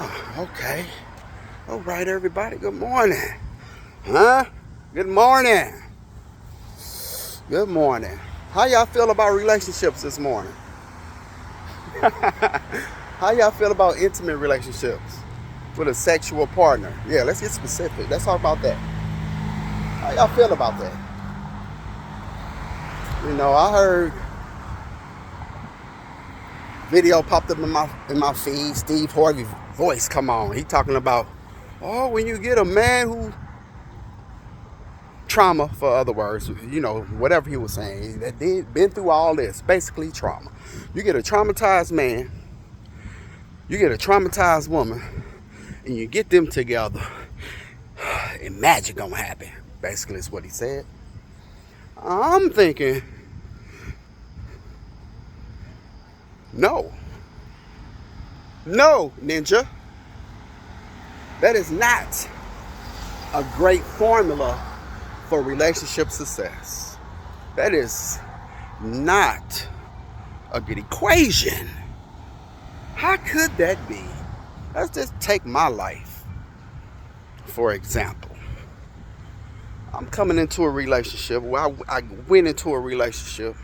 Oh, okay. All right, everybody. Good morning. Huh? Good morning. Good morning. How y'all feel about relationships this morning? How y'all feel about intimate relationships with a sexual partner? Yeah, let's get specific. Let's talk about that. How y'all feel about that? I heard video popped up in my feed. Steve Harvey voice come on. He talking about, oh, when you get a man who trauma, for other words, whatever he was saying, that been through all this, basically trauma. You get a traumatized man, you get a traumatized woman, and you get them together, and magic gonna happen. Basically, is what he said. I'm thinking, no, ninja, that is not a great formula for relationship success. That is not a good equation. How could that be? Let's just take my life, for example. I'm coming into a relationship. Well, I went into a relationship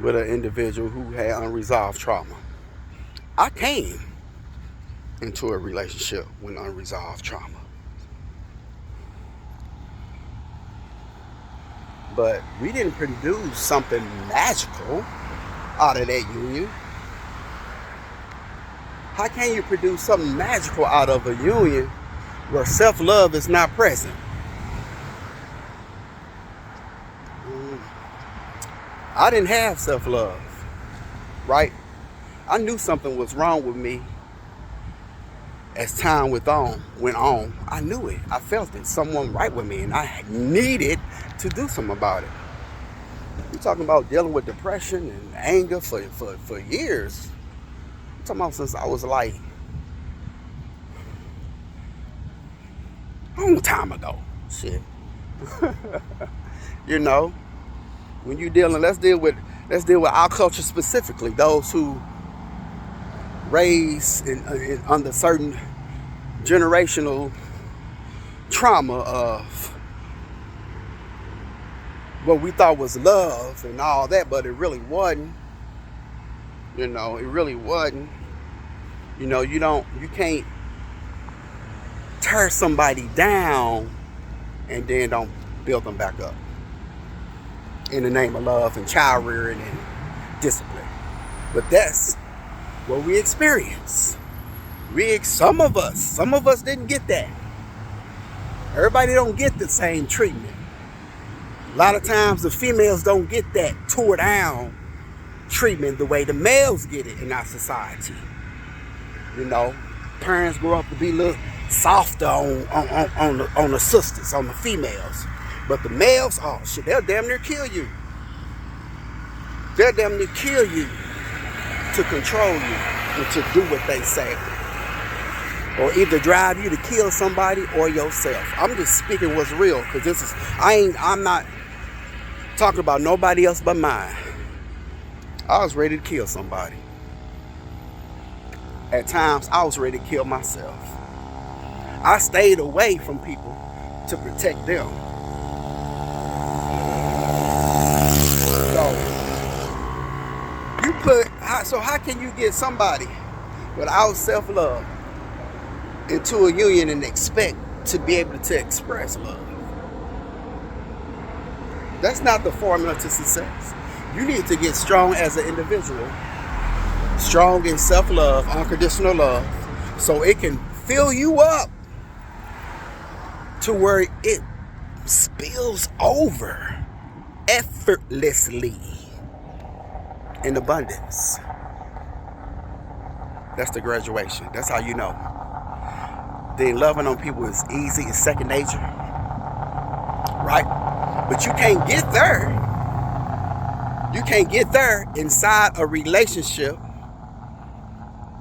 with an individual who had unresolved trauma. I came into a relationship with unresolved trauma. But we didn't produce something magical out of that union. How can you produce something magical out of a union where self-love is not present? I didn't have self-love, right? I knew something was wrong with me as time went on. I knew it. I felt it. Someone right with me, and I needed to do something about it. You're talking about dealing with depression and anger for years. I'm talking about since I was like a long time ago. Shit. When you dealing, let's deal with our culture specifically. Those who raised under certain generational trauma of what we thought was love and all that, but it really wasn't. It really wasn't. You can't tear somebody down and then don't build them back up in the name of love and child rearing and discipline. But that's what we experience. Some of us didn't get that. Everybody don't get the same treatment. A lot of times the females don't get that tore down treatment the way the males get it in our society. Parents grow up to be a little softer on the sisters, on the females. But the males, oh shit, they'll damn near kill you. They'll damn near kill you to control you and to do what they say. Or either drive you to kill somebody or yourself. I'm just speaking what's real, because I'm not talking about nobody else but mine. I was ready to kill somebody. At times, I was ready to kill myself. I stayed away from people to protect them. So how can you get somebody without self-love into a union and expect to be able to express love? That's not the formula to success. You need to get strong as an individual, strong in self-love, unconditional love, so it can fill you up to where it spills over effortlessly in abundance. That's the graduation. That's how you know. Then loving on people is easy, it's second nature, right? But you can't get there. You can't get there inside a relationship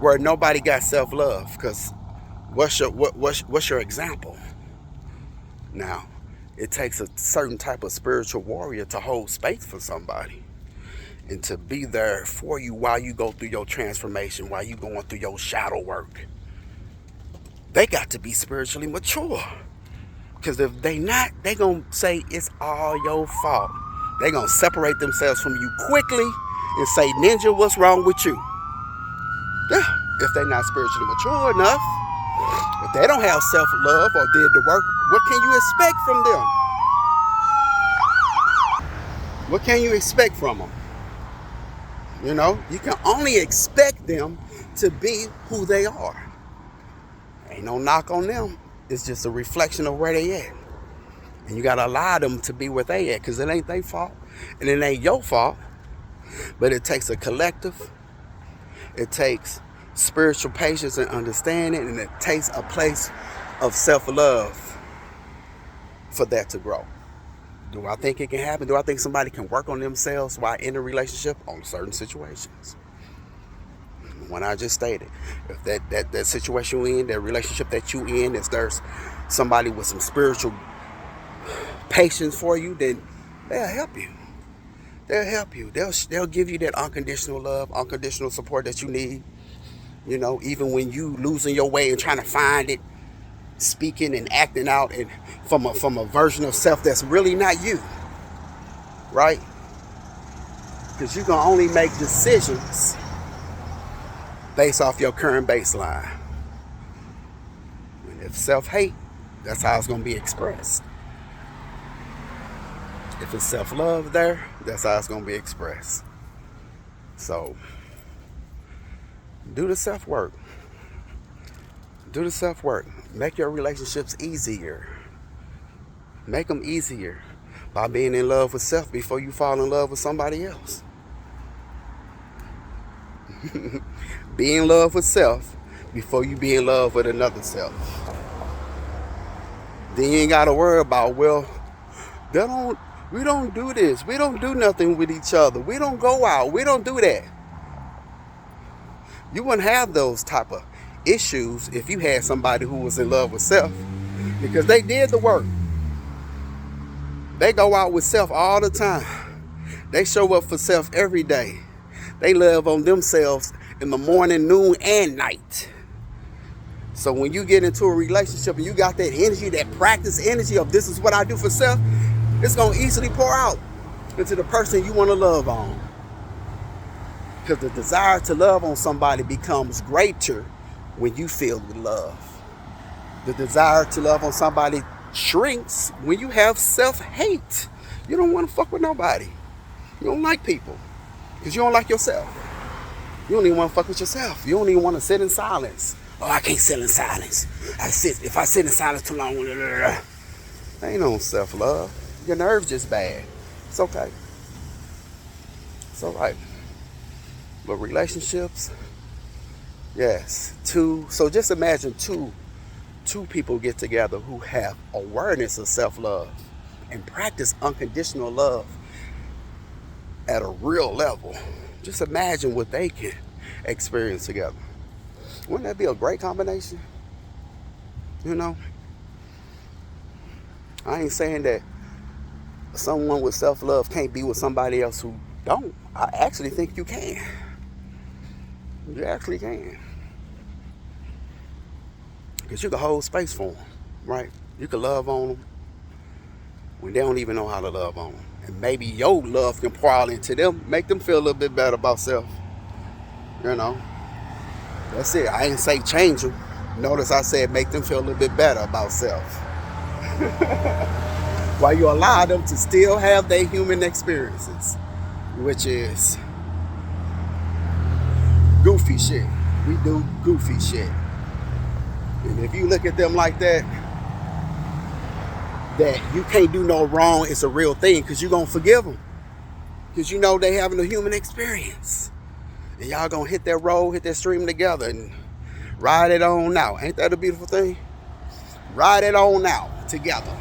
where nobody got self-love. Because what's your example? Now, it takes a certain type of spiritual warrior to hold space for somebody. and to be there for you while you go through your transformation, while you going through your shadow work. They got to be spiritually mature. Because if they not, they going to say it's all your fault. They going to separate themselves from you quickly and say, Ninja, what's wrong with you? Yeah, if they're not spiritually mature enough, if they don't have self-love or did the work, what can you expect from them? What can you expect from them? You know, you can only expect them to be who they are. Ain't no knock on them. It's just a reflection of where they at. And you got to allow them to be where they at, because it ain't their fault and it ain't your fault. But it takes a collective. It takes spiritual patience and understanding, and it takes a place of self-love for that to grow. Do I think it can happen? Do I think somebody can work on themselves while in a relationship? On certain situations. When I just stated, if that situation you in, that relationship that you in, if there's somebody with some spiritual patience for you, then they'll help you. They'll help you. They'll give you that unconditional love, unconditional support that you need. You know, even when you losing your way and trying to find it, speaking and acting out and from a version of self that's really not you, right? Because you can only make decisions based off your current baseline. And if self-hate, that's how it's going to be expressed. If it's self-love there, that's how it's going to be expressed. So, do the self-work. Do the self-work. Make your relationships easier. Make them easier by being in love with self before you fall in love with somebody else. Be in love with self before you be in love with another self. Then you ain't got to worry about, well, we don't do this. We don't do nothing with each other. We don't go out. We don't do that. You wouldn't have those type of issues if you had somebody who was in love with self, because they did the work. They go out with self all the time. They show up for self every day. They love on themselves in the morning, noon, and night. So when you get into a relationship and you got that energy, that practice energy of this is what I do for self, it's going to easily pour out into the person you want to love on. Because the desire to love on somebody becomes greater when you feel the love. The desire to love on somebody shrinks when you have self-hate. You don't want to fuck with nobody. You don't like people because you don't like yourself. You don't even want to fuck with yourself. You don't even want to sit in silence. Oh, I can't sit in silence. If I sit in silence too long, ain't no self-love. Your nerves just bad. It's okay. It's all right. But relationships, yes, so just imagine two people get together who have awareness of self-love and practice unconditional love at a real level. Just imagine what they can experience together. Wouldn't that be a great combination? You know? I ain't saying that someone with self-love can't be with somebody else who don't. I actually think you can. You actually can. Because you can hold space for them, right? You can love on them when they don't even know how to love on them. And maybe your love can pour out into them, make them feel a little bit better about self. You know? That's it. I didn't say change them. Notice I said make them feel a little bit better about self. While you allow them to still have their human experiences, which is goofy shit. We do goofy shit. And if you look at them like that you can't do no wrong, it's a real thing, because you're going to forgive them. Because you know they having a human experience. And y'all going to hit that road, hit that stream together and ride it on out. Ain't that a beautiful thing? Ride it on out together.